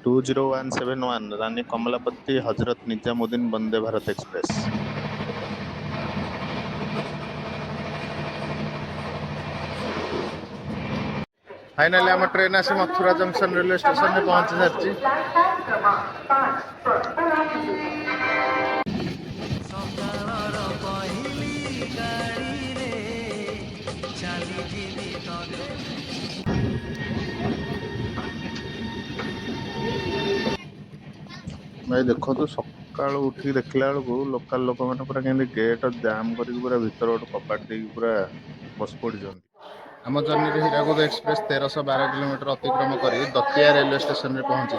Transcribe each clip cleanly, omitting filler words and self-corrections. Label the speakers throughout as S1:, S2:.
S1: 20171 रानी Kamlapati Hazrat Nizamuddin Vande Bharat express. Finally आम train आसी Mathura junction railway station में पहुंची सारी। भाई देखो तो सकाळु उठी देखला बेलू लोकल लोक मैंने पूरा केंद्र गेट जाम करके पूरा भीतर गोटे कपाट दे पूरा बस पड़ आम जर्नी हीराकुद एक्सप्रेस 1312 किलोमीटर अतिक्रम कर दतिया रेलवे स्टेशन में पहुंची।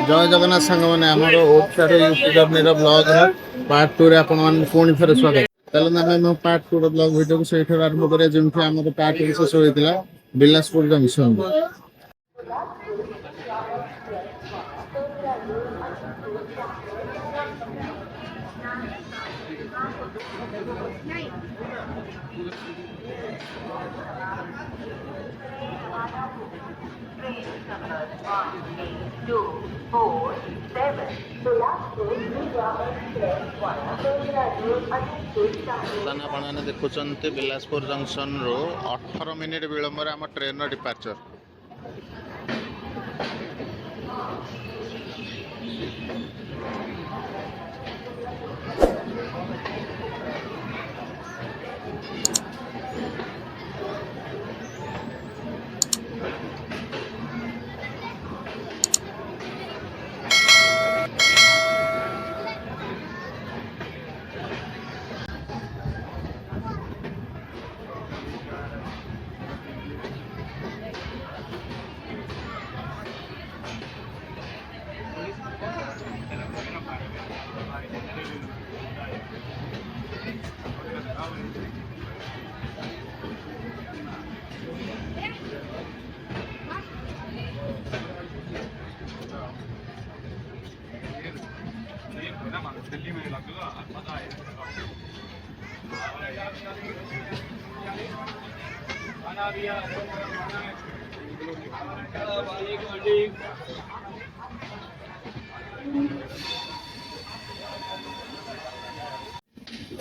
S1: जय जगन्नाथ सांग मैंने आमर ओडशार यूपी जर्नी ब्लॉग पार्ट 2 रे आपण मान पुणी थे स्वागत। चलो पार्ट 2 ब्लॉग वीडियो को सही आरंभ करिया जेमति हमर पार्ट 1 शेष होइतिला बिलासपुर जंक्शन। आपने देखुं बिलासपुर जंक्शन रू 18 मिनिट विलंब आम ट्रेन डिपार्चर।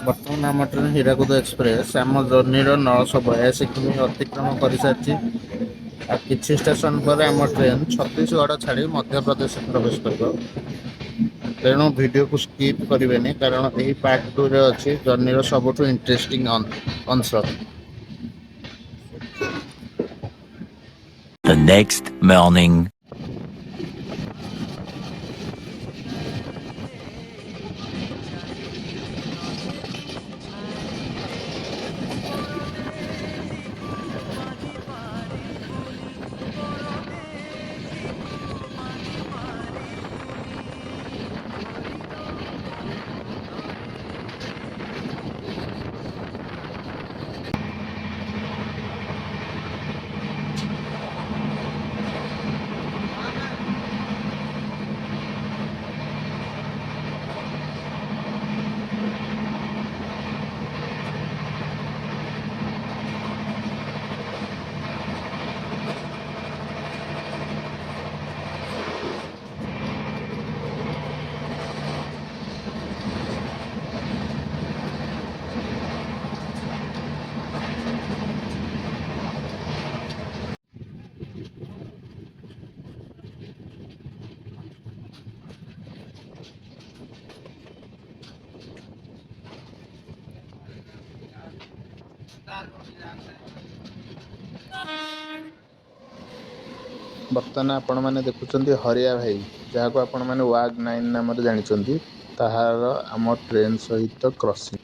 S1: बर्तमान आम ट्रेन हीराकुद एक्सप्रेस आम जर्नी 982 किमी अतिक्रम कर सारी। किसी स्टेशन पर आम ट्रेन छत्तीसगढ़ छाड़ी मध्य प्रदेश प्रवेश कर। तेणु वीडियो को स्किप करेंगे कारण यही पार्ट 2 रे अच्छी जर्नी सबुठ इंटरेस्टिंग अंश।
S2: The next morning.
S1: बर्तमान आपण मैंने देखुं हरिया भाई जहाँ को आपण मैंने वाग 9 नाम जानते ताहार आम ट्रेन सहित क्रॉसिंग।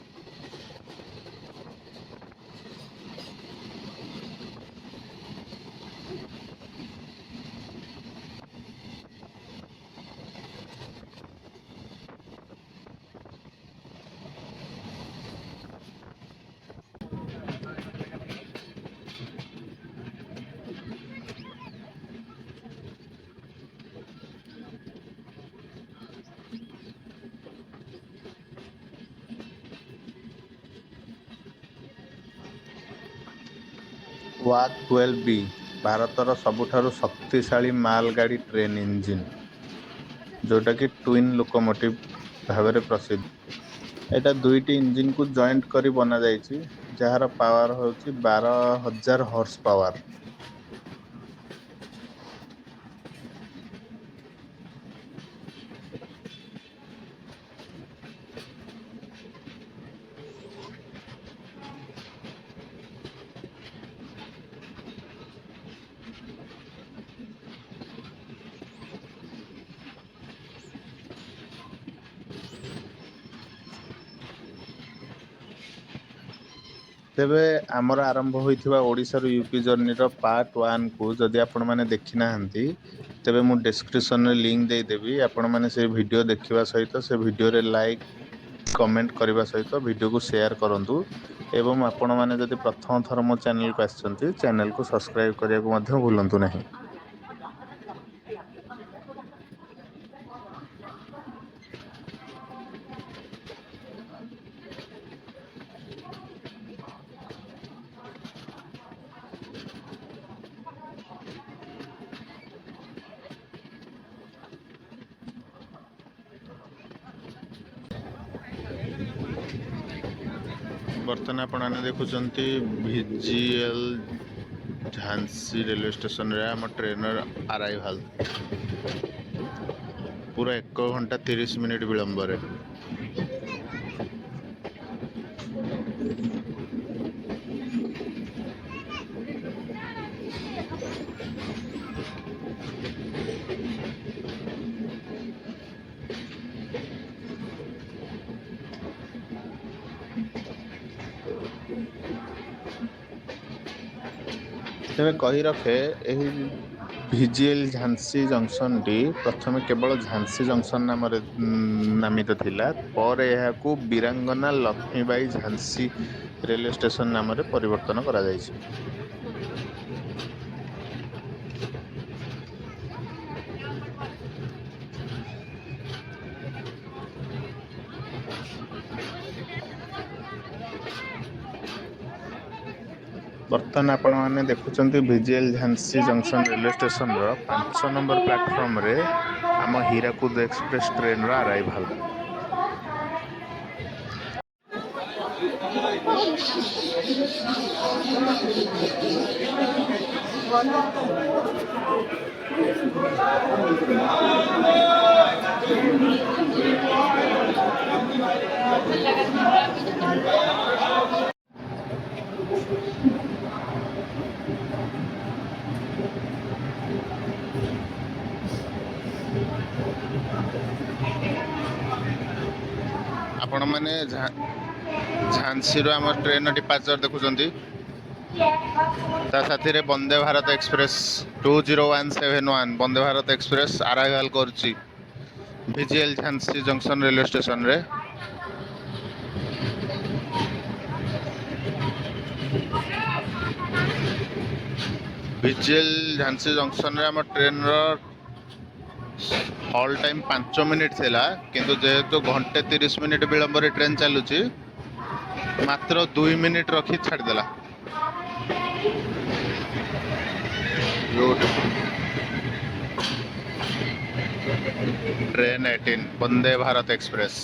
S2: ୱାକ୍ 12B ଭାରତର ସବୁଠାରୁ ଶକ୍ତିଶାଳୀ ମାଲଗାଡ଼ି ଟ୍ରେନ୍ ଇଞ୍ଜିନ୍, ଯେଉଁଟାକି ଟୁଇନ୍ ଲୋକୋମୋଟିଭ୍ ଭାବରେ ପ୍ରସିଦ୍ଧ। ଏଇଟା ଦୁଇଟି ଇଞ୍ଜିନ୍କୁ ଜଏଣ୍ଟ କରି ବନାଯାଇଛି, ଯାହାର ପାୱାର ହେଉଛି 12,000 ହର୍ସ ପାୱାର। ତେବେ ଆମର ଆରମ୍ଭ ହୋଇଥିବା ଓଡ଼ିଶାରୁ ୟୁପି ଜର୍ଣ୍ଣିର ପାର୍ଟ 1କୁ ଯଦି ଆପଣମାନେ ଦେଖିନାହାନ୍ତି, ତେବେ ମୁଁ ଡେସ୍କ୍ରିପସନରେ ଲିଙ୍କ୍ ଦେଇଦେବି। ଆପଣମାନେ ସେ ଭିଡ଼ିଓ ଦେଖିବା ସହିତ ସେ ଭିଡ଼ିଓରେ ଲାଇକ୍ କମେଣ୍ଟ କରିବା ସହିତ ଭିଡ଼ିଓକୁ ସେୟାର କରନ୍ତୁ ଏବଂ ଆପଣମାନେ ଯଦି ପ୍ରଥମ ଥର ମୋ ଚ୍ୟାନେଲକୁ ଆସିଛନ୍ତି, ଚ୍ୟାନେଲକୁ ସବସ୍କ୍ରାଇବ୍ କରିବାକୁ ମଧ୍ୟ ଭୁଲନ୍ତୁ ନାହିଁ। ବର୍ତ୍ତମାନ ଆପଣମାନେ ଦେଖୁଛନ୍ତି ଭିଜିଏଲ୍ ଝାନ୍ସୀ ରେଲୱେ ଷ୍ଟେସନରେ ଆମ ଟ୍ରେନର ଆରାଇଭାଲ। ପୁରା 1 ଘଣ୍ଟା 30 ମିନିଟ୍ ବିଳମ୍ବରେ। ତେବେ କହି ରଖେ, ଏହି ଭିଜିଏଲ୍ ଝାନ୍ସୀ ଜଙ୍କସନ୍ଟି ପ୍ରଥମେ କେବଳ ଝାନ୍ସୀ ଜଙ୍କସନ୍ ନାମରେ ନାମିତ ଥିଲା। ପରେ ଏହାକୁ ବୀରାଙ୍ଗନା ଲକ୍ଷ୍ମୀବାଇ ଝାନ୍ସୀ ରେଲୱେ ଷ୍ଟେସନ ନାମରେ ପରିବର୍ତ୍ତନ କରାଯାଇଛି। ବର୍ତ୍ତମାନ ଆପଣମାନେ ଦେଖୁଛନ୍ତି ଭିଜିଏଲ୍ ଝାନ୍ସୀ ଜଙ୍କସନ୍ ରେଲୱେ ଷ୍ଟେସନର 5 ନମ୍ବର ପ୍ଲାଟଫର୍ମରେ ଆମ ହୀରାକୁଦ ଏକ୍ସପ୍ରେସ୍ ଟ୍ରେନର ଆରାଇଭାଲ। ଆପଣମାନେ ଝାନ୍ସୀରୁ ଆମ ଟ୍ରେନର ଡିପାର୍ଚର ଦେଖୁଛନ୍ତି। ତା ସାଥିରେ Vande Bharat express 20171 Vande Bharat express arrival କରୁଛି ଭିଜିଏଲ୍ ଝାନ୍ସୀ ଜଙ୍କସନ୍ ରେଲୱେ ଷ୍ଟେସନରେ। ଭିଜିଏଲ୍ ଝାନ୍ସୀ ଜଙ୍କସନରେ ଆମ ଟ୍ରେନର ହଲ୍ ଟାଇମ୍ 5 ମିନିଟ୍ ଥିଲା, କିନ୍ତୁ ଯେହେତୁ ଘଣ୍ଟେ 30 ମିନିଟ୍ ବିଳମ୍ବରେ ଟ୍ରେନ୍ ଚାଲୁଛି, ମାତ୍ର 2 ମିନିଟ୍ ରଖି ଛାଡ଼ିଦେଲା। Train 18 Vande Bharat express.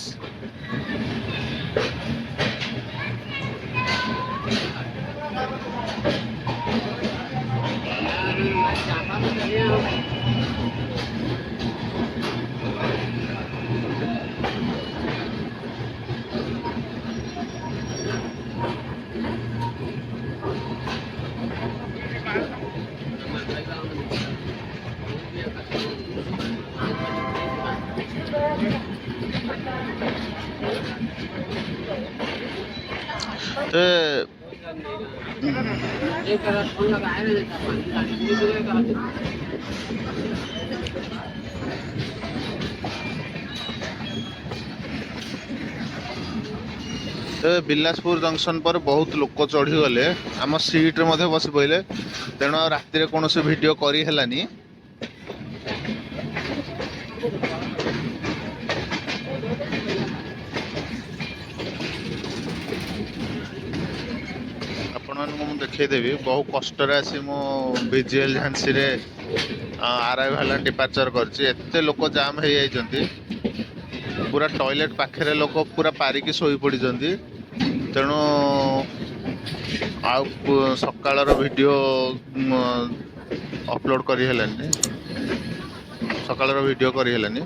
S2: Bilaspur junction पर बहुत लोक चढ़ीगले आम सीट्रे मध्य बसी पड़े, तेणु राति कौन वीडियो करी हेलानी। ଆପଣ ଆପଣମାନଙ୍କୁ ମୁଁ ଦେଖେଇଦେବି ବହୁ କଷ୍ଟରେ ଆସି ମୁଁ BGL ଝାନ୍ସିରେ ଆରାଇଭାଲ ଆଣ୍ଡ ଡିପାର୍ଚର କରିଛି। ଏତେ ଲୋକ ଜାମ୍ ହେଇଯାଇଛନ୍ତି, ପୁରା ଟଏଲେଟ୍ ପାଖରେ ଲୋକ ପୁରା ପାରିକି ଶୋଇପଡ଼ିଛନ୍ତି। ତେଣୁ ଆଉ ସକାଳର ଭିଡ଼ିଓ ଅପଲୋଡ଼ କରି ହେଲାନି, ସକାଳର ଭିଡ଼ିଓ କରି ହେଲାନି।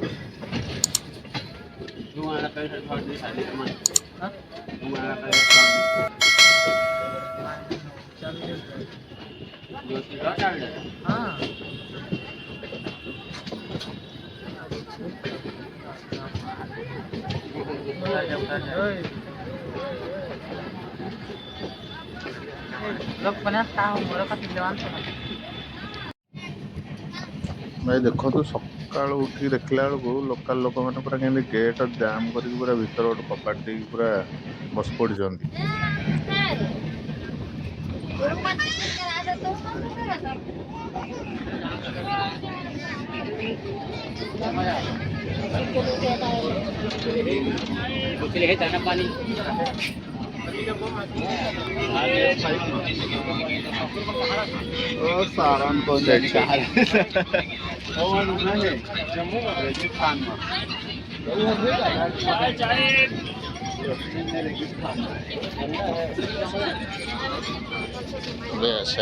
S2: ଭାଇ ଦେଖନ୍ତୁ, ସକାଳୁ ଉଠିକି ଦେଖିଲା ବେଳକୁ ଲୋକାଲ ଲୋକମାନେ ପୁରା କେମିତି ଗେଟ୍ ଜାମ୍ କରିକି ପୁରା ଭିତର ଗୋଟେ କବାଟ ଦେଇକି ପୁରା ବସି ପଡ଼ିଛନ୍ତି।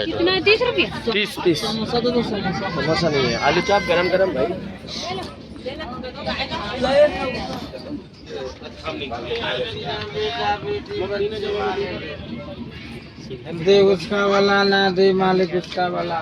S3: कितना है 30 रुपये
S4: 30 समोसा नहीं है, आलू चाप गरम गरम भाई।
S5: दे उसका वाला ना दे मालिक उसका वाला।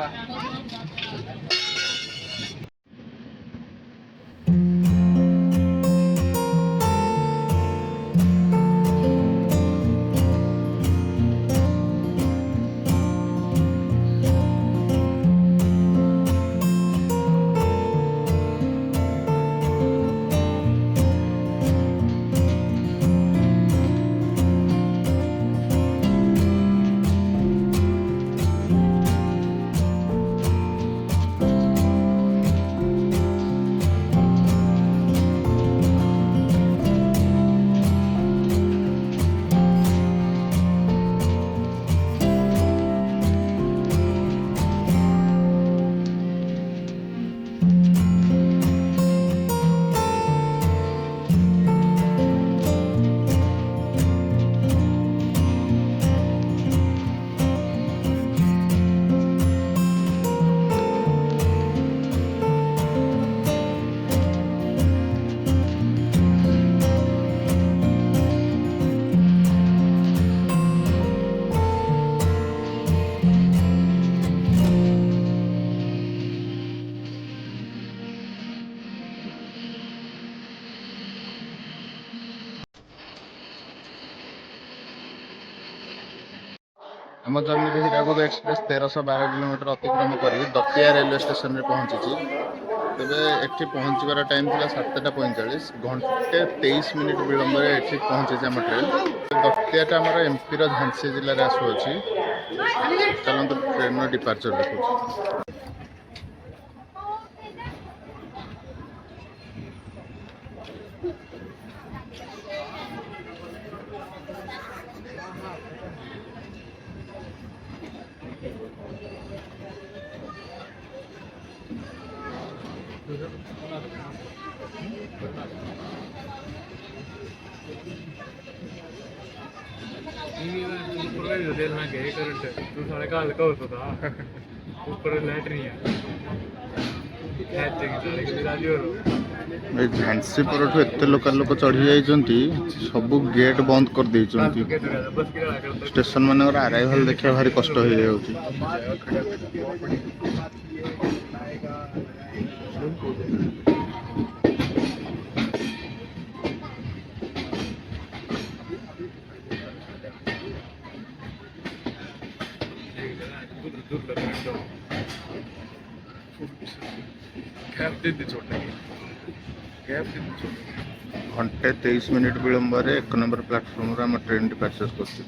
S2: ଆମ ଜର୍ଣ୍ଣିରେ ହୀରାକୁଦ ଏକ୍ସପ୍ରେସ୍ 1312 କିଲୋମିଟର ଅତିକ୍ରମ କରି ଦତିଆ ରେଲୱେ ଷ୍ଟେସନରେ ପହଞ୍ଚିଛି। ତେବେ ଏଠି ପହଞ୍ଚିବାର ଟାଇମ୍ ଥିଲା 7:45, ଘଣ୍ଟେ 23 ମିନିଟ୍ ବିଳମ୍ବରେ ଏଠି ପହଞ୍ଚିଛି ଆମ ଟ୍ରେନ୍। ଦତିଆଟା ଆମର ଏମ୍ପିର ଝାନ୍ସୀ ଜିଲ୍ଲାରେ ଆସୁଅଛି। ଚାଲନ୍ତୁ ଟ୍ରେନ୍ର ଡିପାର୍ଚର ଦେଖୁଛୁ।
S5: तू सारे का हल्का होता था ऊपर लाइट नहीं है
S2: ଏ ଝାନ୍ସୀ ପରଠୁ ଏତେ ଲୋକ ଚଢ଼ି ଯାଇଛନ୍ତି, ସବୁ ଗେଟ୍ ବନ୍ଦ କରିଦେଇଛନ୍ତି। ଷ୍ଟେସନ ମାନଙ୍କର ଆରାଇଭାଲ ଦେଖିବା ଭାରି କଷ୍ଟ ହେଇଯାଉଛି। ଘଣ୍ଟେ 23 ମିନିଟ୍ ବିଳମ୍ବରେ 1 ନମ୍ବର ପ୍ଲାଟଫର୍ମରୁ ଆମ ଟ୍ରେନ୍ ଡିପାର୍ଚର କରୁଛି।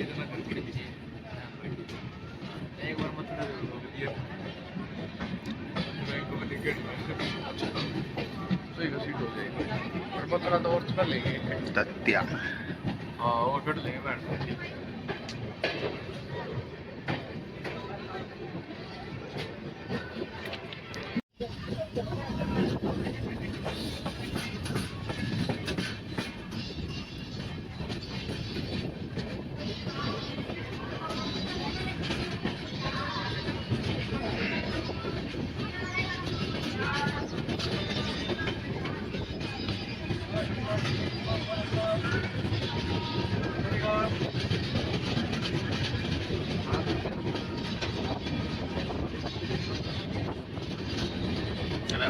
S5: कितना करके एक बार मत ये बैंक में टिकट सही सीट हो जाएगी और मतलब तो और कर लेंगे
S2: दत्या
S5: हाँ और कर लेंगे बैठ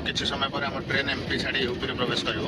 S2: କିଛି ସମୟ ପରେ ଆମ ଟ୍ରେନ୍ ଏମ୍ପି ଛାଡ଼ି ୟୁପିରେ ପ୍ରବେଶ କରିବ।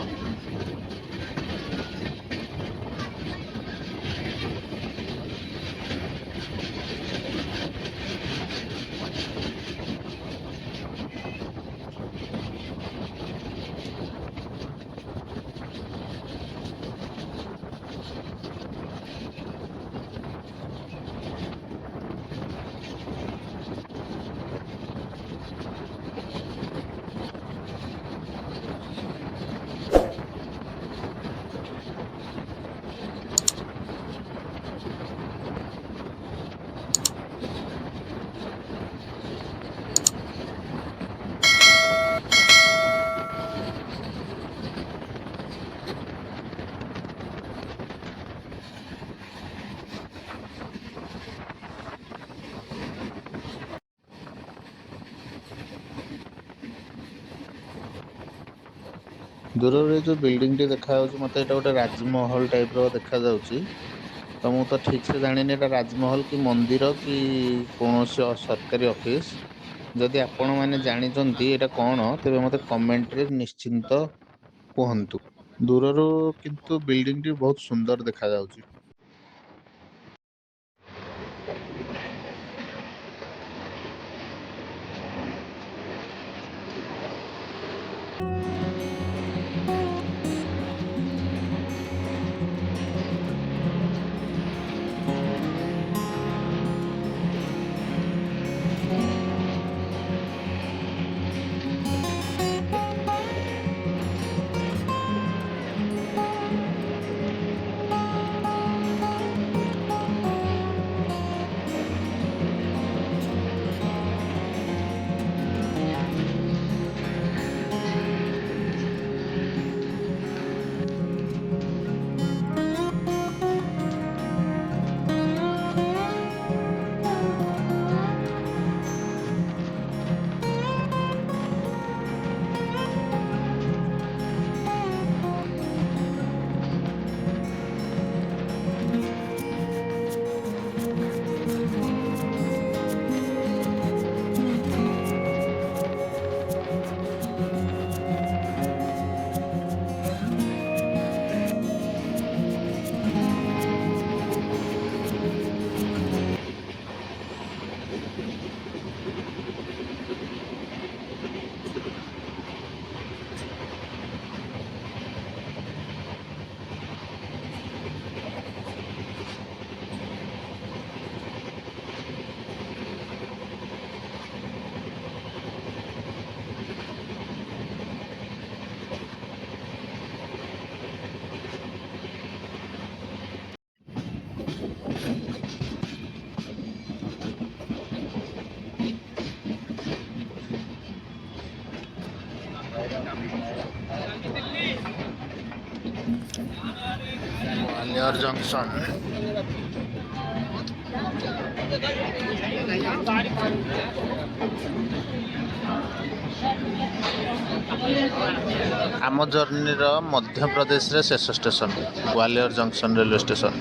S2: ଦୂରରେ ଯେଉଁ ବିଲ୍ଡିଂଟି ଦେଖାଯାଉଛି ମୋତେ ଏଇଟା ଗୋଟେ ରାଜମହଲ ଟାଇପ୍ର ଦେଖାଯାଉଛି। ତ ମୁଁ ତ ଠିକ୍ ସେ ଜାଣିନି ଏଇଟା ରାଜମହଲ କି ମନ୍ଦିର କି କୌଣସି ସରକାରୀ ଅଫିସ୍। ଯଦି ଆପଣମାନେ ଜାଣିଛନ୍ତି ଏଇଟା କ'ଣ ତେବେ ମୋତେ କମେଣ୍ଟରେ ନିଶ୍ଚିନ୍ତ କୁହନ୍ତୁ। ଦୂରରୁ କିନ୍ତୁ ବିଲ୍ଡିଂଟି ବହୁତ ସୁନ୍ଦର ଦେଖାଯାଉଛି। ग्वालियर जंक्शन आम जर्नी मध्य प्रदेश रे शेष station Gwalior junction railway station.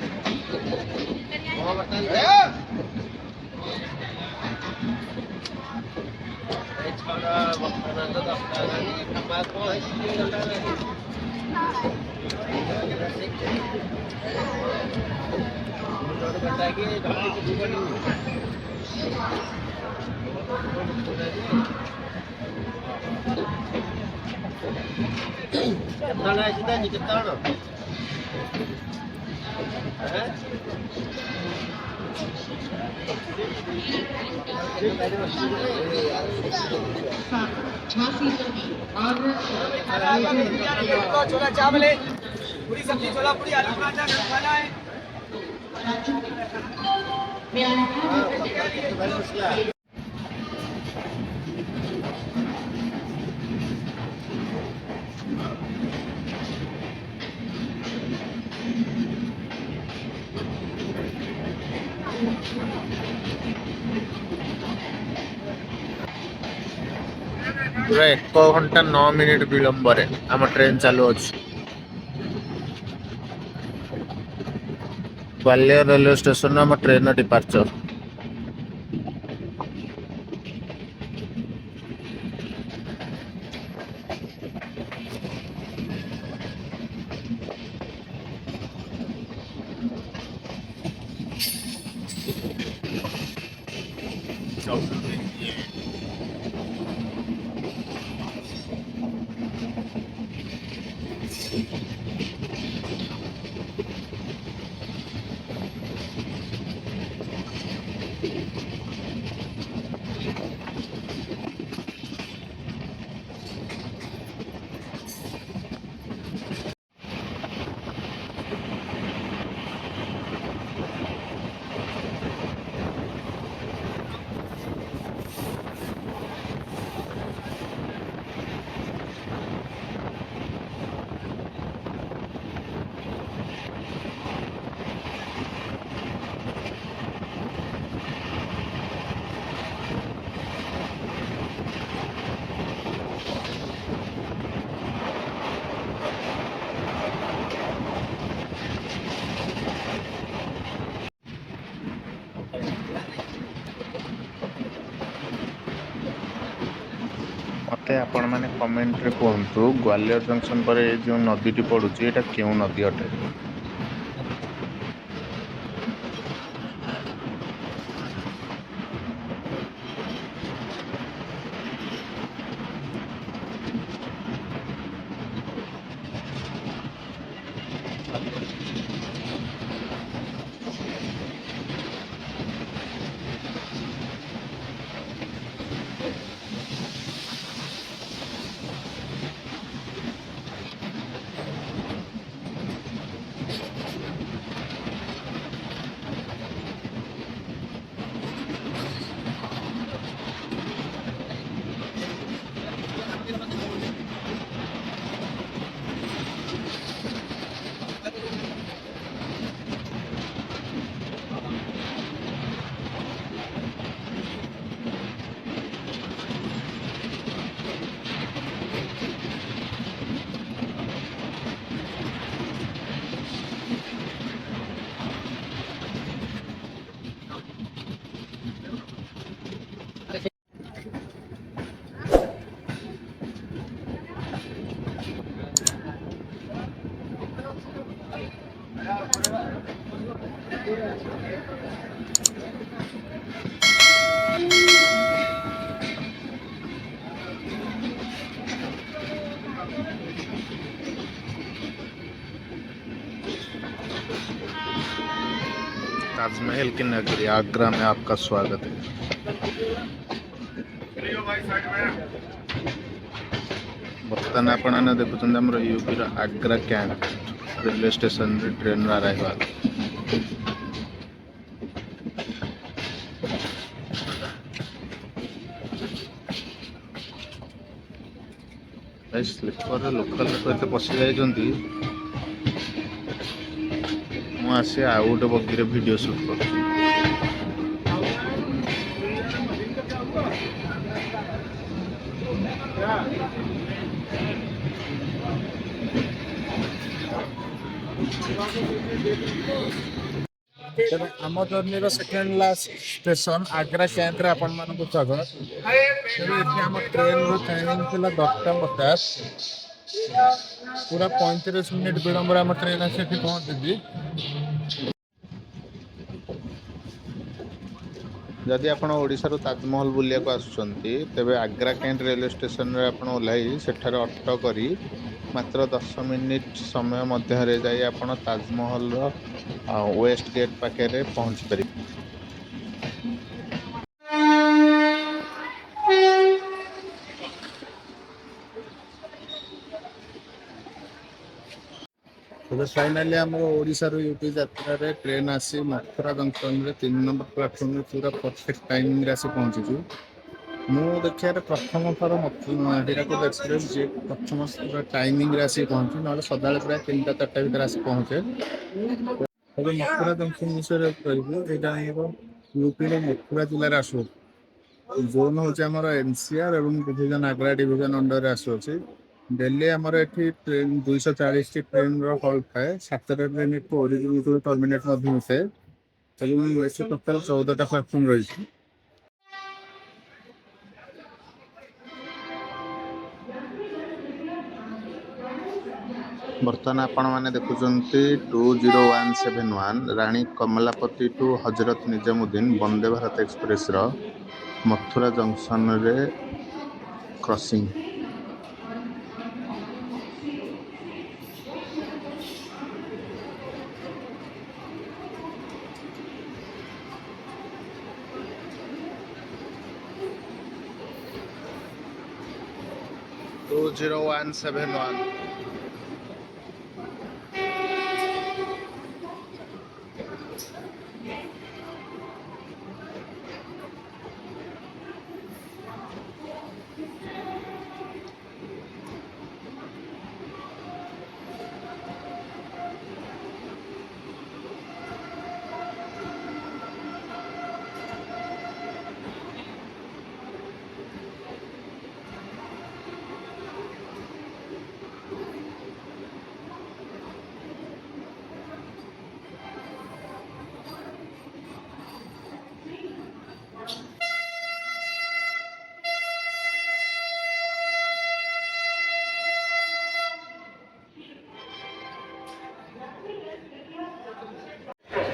S4: छोला चावल है, पूरी सब्जी छोला पूरी आलू पराठा खाना है।
S1: ପୁରା 1 ଘଣ୍ଟା 9 ମିନିଟ୍ ବିଳମ୍ବରେ ଆମ ଟ୍ରେନ୍ ଚାଲୁଅଛି। ଗ୍ୱାଲିୟର ରେଲୱେ ଷ୍ଟେସନରୁ ଆମ ଟ୍ରେନ୍ର ଡିପାର୍ଚର।
S2: ମୋତେ ଆପଣମାନେ କମେଣ୍ଟରେ କୁହନ୍ତୁ ଗ୍ୱାଲିୟର ଜଙ୍କସନ୍ ପରେ ଏ ଯେଉଁ ନଦୀଟି ପଡ଼ୁଛି ଏଇଟା କେଉଁ ନଦୀ ଅଟେ? ताजमहल की नगरी आगरा में आपका स्वागत है। बर्तमान आपने देखुं आम UP Agra cantt railway station रे ट्रेन अराइवल। स्लीपर लोकल लोक पशि जाइछन्ति मु आसी आउ गोटे बगीरे वीडियो शूट कर।
S1: आम journey second last station Agra cantt रे आपण मानक स्वागत। आम ट्रेन रो टाइमिंग थिला 10:50 पूरा 35 मिनिट विलंब आम ट्रेन आसी पहुंची।
S2: जदि आप ओडिशारू ताजमहल बुलिया आसुचंती तेबे आग्रा कैंट रेलवे स्टेशन रे आपण ओह्लाई सेठारे ऑटो करी मात्र 10 मिनिट समय मध्य जाई आपण ताजमहल रो वेस्ट गेट पाखे पहुंची पारे। ତେବେ ଫାଇନାଲି ଆମର ଓଡ଼ିଶାରୁ ୟୁପି ଯାତ୍ରାରେ ଟ୍ରେନ୍ ଆସି ମଥୁରା ଜଙ୍କସନ୍ରେ 3 ନମ୍ବର ପ୍ଲାଟଫର୍ମରେ ପୁରା ପରଫେକ୍ଟ ଟାଇମିଂରେ ଆସି ପହଞ୍ଚିଛୁ। ମୁଁ ଦେଖିବାରେ ପ୍ରଥମ ଥର ହୀରାକୁଦ ଏକ୍ସପ୍ରେସ୍ ଯିଏ ପ୍ରଥମ ପୁରା ଟାଇମିଂରେ ଆସିକି ପହଞ୍ଚି, ନହେଲେ ସଦାବେଳେ ପ୍ରାୟ 3ଟା 4ଟା ଭିତରେ ଆସି ପହଞ୍ଚେ। ତେବେ ମଥୁରା ଜଙ୍କସନ୍ ବିଷୟରେ କହିବି, ଏଇଟା ଆମର ୟୁପିର ମଥୁରା ଜିଲ୍ଲାରେ ଆସୁଅଛି। ଜୋନ୍ ହେଉଛି ଆମର ଏନସିଆର ଏବଂ ଡିଭିଜନ ଆଗ୍ରା ଡିଭିଜନ ଅଣ୍ଡରରେ ଆସୁଅଛି। ଡେଲି ଆମର ଏଠି ଟ୍ରେନ୍ 240ଟି ଟ୍ରେନ୍ର ହଲ୍ଟ ଥାଏ। 7ଟା ଟ୍ରେନ୍ ଏଠୁ ଓରିଜିନାଲ୍ ଟର୍ମିନେଟ୍ ମଧ୍ୟ ହୋଇଥାଏ। ଏବଂ ଏଠି ଟୋଟାଲ 14ଟା ପ୍ଲାଟଫର୍ମ ରହିଛି। ବର୍ତ୍ତମାନ ଆପଣମାନେ ଦେଖୁଛନ୍ତି 20171 ରାଣୀ କମଲାପତି ଟୁ ହଜରତ ନିଜାମୁଦ୍ଦିନ ବନ୍ଦେ ଭାରତ ଏକ୍ସପ୍ରେସର ମଥୁରା ଜଙ୍କସନରେ କ୍ରସିଂ।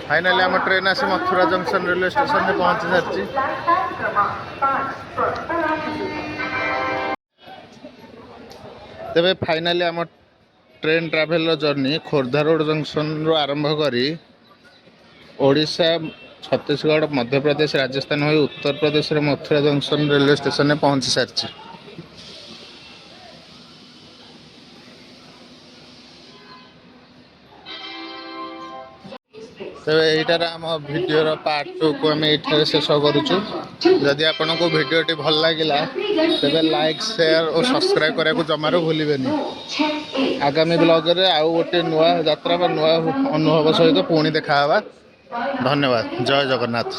S2: फाइनाली आम ट्रेन आसी मथुरा जंक्शन रेलवे स्टेशन में पहुंच सारी। तेबे फाइनाली आम train travel journey Khordha road junction रू आरंभ करी ओडिशा छत्तीसगढ़ मध्य प्रदेश राजस्थान हो उत्तर प्रदेश रे मथुरा जंक्शन रेलवे स्टेशन में पहुंच सारी। तेरे यहीटार आम भिडर पार्ट 2 को आम ये शेष करुचु। जदि आपन को भिडटी भल लगिला तेरे लाइक शेयर और सब्सक्राइब करने को जमारू भूलिबेनी। आगामी ब्लॉग रे आउ गोटे नुआ यात्रा बा नुआ अनुभव सहित पुणी देखा हवा। धन्यवाद। जय जगन्नाथ।